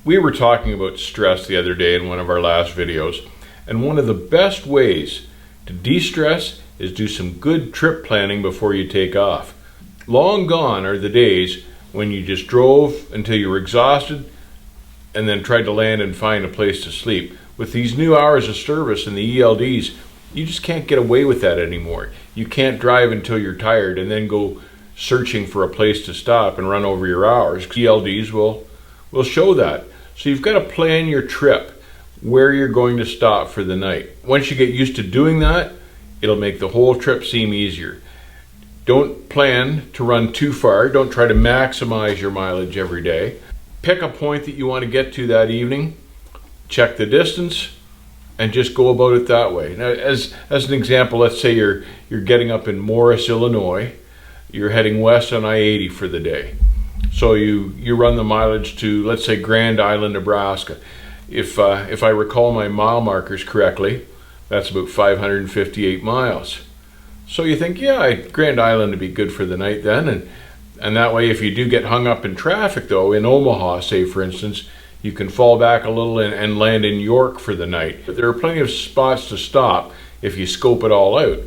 We were talking about stress the other day in one of our last videos, and one of the best ways to de-stress is do some good trip planning before you take off. Long gone are the days when you just drove until you were exhausted and then tried to land and find a place to sleep. With these new hours of service and the ELD'S, you just can't get away with that anymore. You can't drive until you're tired and then go searching for a place to stop and run over your hours. ELD'S will show that. So you've got to plan your trip, where you're going to stop for the night. Once you get used to doing that, it'll make the whole trip seem easier. Don't plan to run too far. Don't try to maximize your mileage every day. Pick a point that you want to get to that evening, check the distance, and just go about it that way. Now, as an example, let's say you're getting up in Morris, Illinois. You're heading west on I-80 for the day. So you run the mileage to, let's say, Grand Island, Nebraska. If I recall my mile markers correctly, that's about 558 miles. So you think, yeah, Grand Island would be good for the night then. And that way, if you do get hung up in traffic, though, in Omaha, say, for instance, you can fall back a little and land in York for the night. But there are plenty of spots to stop if you scope it all out.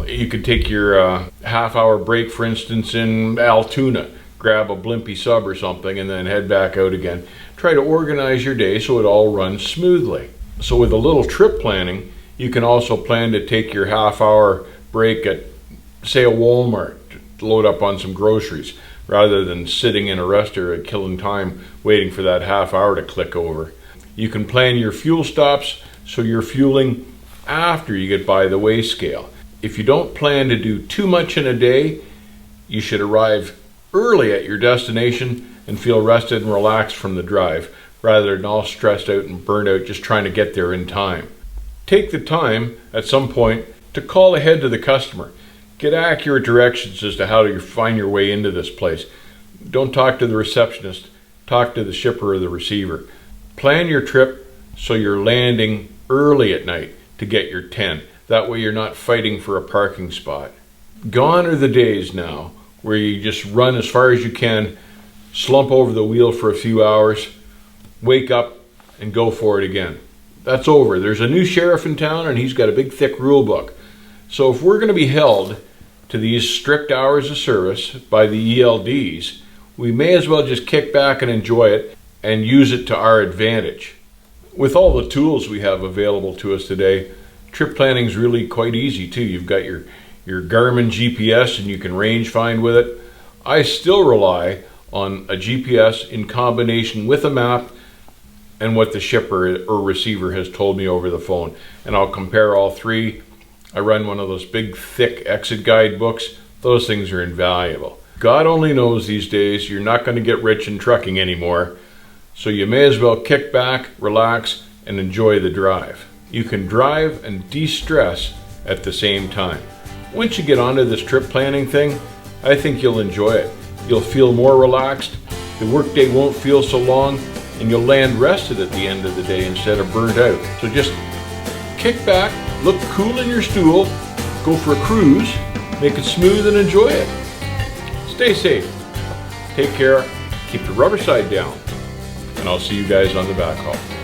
You could take your half-hour break, for instance, in Altoona, grab a blimpy sub or something, and then head back out again. Try to organize your day so it all runs smoothly. So with a little trip planning, you can also plan to take your half-hour break at, say, a Walmart to load up on some groceries, rather than sitting in a restaurant killing time waiting for that half hour to click over. You can plan your fuel stops so you're fueling after you get by the weigh scale. If you don't plan to do too much in a day, you should arrive early at your destination and feel rested and relaxed from the drive, rather than all stressed out and burned out just trying to get there in time. Take the time at some point to call ahead to the customer. Get accurate directions as to how to find your way into this place. Don't talk to the receptionist, talk to the shipper or the receiver. Plan your trip so you're landing early at night to get your 10. That way you're not fighting for a parking spot. Gone are the days now where you just run as far as you can, slump over the wheel for a few hours, wake up, and go for it again. That's over. There's a new sheriff in town and he's got a big thick rule book. So if we're going to be held to these strict hours of service by the ELD'S, we may as well just kick back and enjoy it and use it to our advantage. With all the tools we have available to us today, trip planning is really quite easy too. You've got your Garmin GPS and you can range find with it. I still rely on a GPS in combination with a map and what the shipper or receiver has told me over the phone. And I'll compare all three. I run one of those big, thick exit guide books. Those things are invaluable. God only knows these days you're not going to get rich in trucking anymore, so you may as well kick back, relax, and enjoy the drive. You can drive and de-stress at the same time. Once you get onto this trip planning thing, I think you'll enjoy it. You'll feel more relaxed, the workday won't feel so long, and you'll land rested at the end of the day instead of burnt out. So just kick back, look cool in your stool, go for a cruise, make it smooth and enjoy it. Stay safe, take care, keep the rubber side down, and I'll see you guys on the back haul.